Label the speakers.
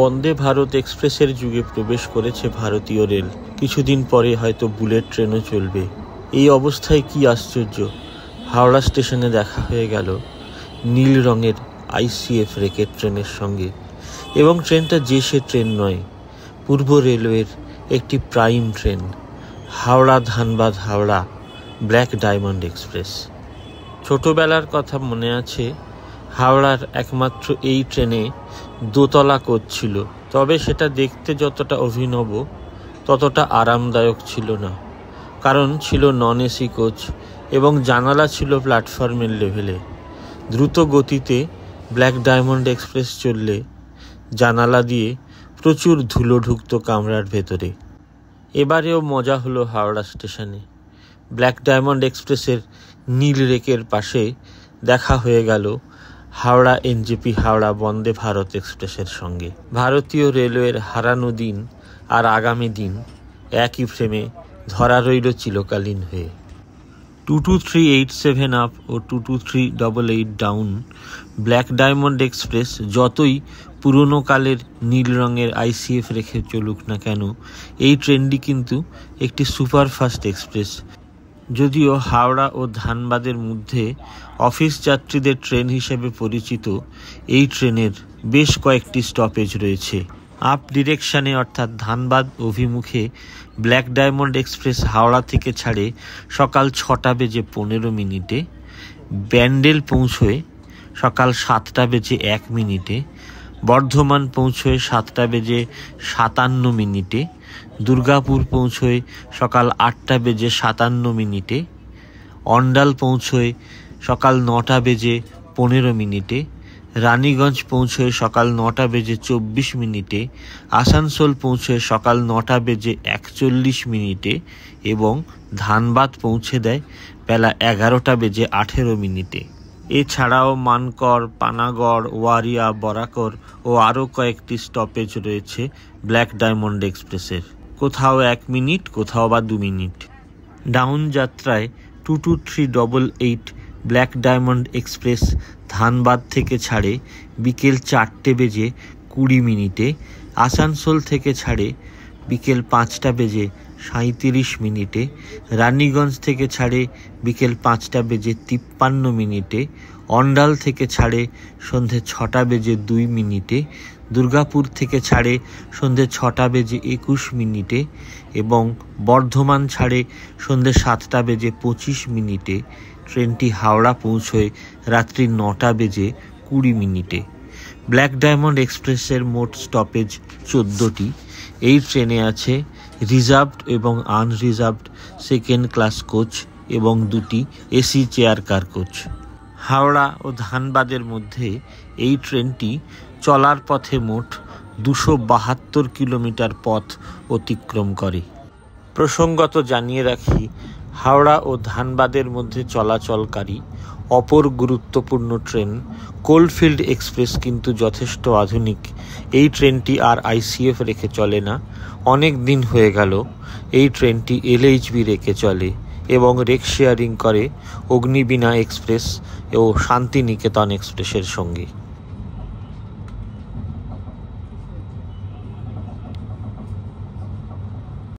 Speaker 1: বন্দে ভারত এক্সপ্রেসের যুগে প্রবেশ করেছে ভারতীয় রেল। কিছুদিন পরে হয়তো বুলেট ট্রেনও চলবে। এই অবস্থায় কি আশ্চর্য, হাওড়া স্টেশনে দেখা হয়ে গেল নীল রঙের আইসিএফ রেকেট ট্রেনের সঙ্গে। এবং ট্রেনটা যে সে ট্রেন নয়, পূর্ব রেলওয়ের একটি prime train, Howrah Dhanbad Howrah black diamond express. ছোটবেলার কথা মনে আছে, হাওড়ার একমাত্র এই ট্রেনে দোতলা কোচ ছিল, তবে সেটা দেখতে যতটা অভিনব ততটা আরামদায়ক ছিল না, কারণ ছিল নন এসি কোচ এবং জানালা ছিল প্ল্যাটফর্মের লেভেলে। দ্রুত গতিতে ব্ল্যাক ডায়মন্ড এক্সপ্রেস চললে জানালা দিয়ে প্রচুর ধুলো ঢুকত কামরার ভেতরে। এবারেও মজা হলো হাওড়া স্টেশনে। ব্ল্যাক ডায়মন্ড এক্সপ্রেসের নীল রেকের পাশে দেখা হয়ে গেল হাওড়া এনজেপি হাওড়া বন্দে ভারত এক্সপ্রেসের সঙ্গে। ভারতীয় রেলওয়ের হারানো দিন আর আগামী দিন একই ফ্রেমে ধরা রইল চিরকালীন হয়ে। 22387 আপ ও 22388 ডাউন ব্ল্যাক ডায়মন্ড এক্সপ্রেস যতই পুরনো কালের নীল রঙের আইসিএফ রেখে চলুক না কেন, এই ট্রেনটি কিন্তু একটি সুপারফাস্ট এক্সপ্রেস। যদিও হাওড়া ও ধানবাদের মধ্যে অফিস যাত্রীদের ট্রেন হিসেবে পরিচিত এই ট্রেনের বেশ কয়েকটি স্টপেজ রয়েছে। আপ ডিরেকশানে অর্থাৎ ধানবাদ অভিমুখে ব্ল্যাক ডায়মন্ড এক্সপ্রেস হাওড়া থেকে ছাড়ে সকাল 6টা বেজে 15 মিনিটে, ব্যান্ডেল পৌঁছয় সকাল 7টা বেজে 1 মিনিটে, বর্ধমান পৌঁছয় 7টা বেজে 57 মিনিটে, দুর্গাপুর পৌঁছয় সকাল 8টা বেজে 57 মিনিটে, অন্ডাল পৌঁছয় সকাল 9টা বেজে 15 মিনিটে, রানীগঞ্জ পৌঁছয় সকাল 9টা বেজে 24 মিনিটে, আসানসোল পৌঁছয় সকাল 9টা বেজে 41 মিনিটে এবং ধানবাদ পৌঁছে দেয় বেলা 11টা বেজে 18 মিনিটে। এছাড়াও মানকর, পানাগড়, ওয়ারিয়া, বরাকর ও আরও কয়েকটি স্টপেজ রয়েছে ব্ল্যাক ডায়মন্ড এক্সপ্রেসের, কোথাও 1 মিনিট, কোথাও বা 2 মিনিট। ডাউন যাত্রায় 22388 ব্ল্যাক ডায়মন্ড এক্সপ্রেস ধানবাদ থেকে ছাড়ে বিকেল 4টে বেজে 20 মিনিটে, আসানসোল থেকে ছাড়ে বিকেল 5টা বেজে 37 মিনিটে, রানীগঞ্জ থেকে ছাড়ে বিকেল 5টা বেজে 53 মিনিটে, অন্ডাল থেকে ছাড়ে সন্ধে 6টা বেজে 2 মিনিটে, দুর্গাপুর থেকে ছাড়ে সন্ধে 6টা বেজে 21 মিনিটে এবং বর্ধমান ছাড়ে সন্ধে 7টা বেজে 25 মিনিটে। ট্রেনটি হাওড়া পৌঁছয় রাত্রি 9টা বেজে 20 মিনিটে। ব্ল্যাক ডায়মন্ড এক্সপ্রেসের মোট স্টপেজ 14টি। এই ট্রেনে আছে রিজার্ভড এবং আনরিজার্ভড সেকেন্ড ক্লাস কোচ এবং 2টি AC chair car coach. Howrah ও ধানবাদের মধ্যে এই ট্রেনটি চলার পথে মোট 272 কিলোমিটার পথ অতিক্রম করে। প্রসঙ্গত জানিয়ে রাখি, হাওড়া ও ধানবাদের মধ্যে চলাচলকারী অপর গুরুত্বপূর্ণ ট্রেন কোলফিল্ড এক্সপ্রেস কিন্তু যথেষ্ট আধুনিক। এই ট্রেনটি আর আইসিএফ রেখে চলে না, অনেক দিন হয়ে গেল এই ট্রেনটি এলএইচবি রেখে চলে এবং রেক শেয়ারিং করে অগ্নিবীণা এক্সপ্রেস ও শান্তিনিকেতন এক্সপ্রেসের সঙ্গে।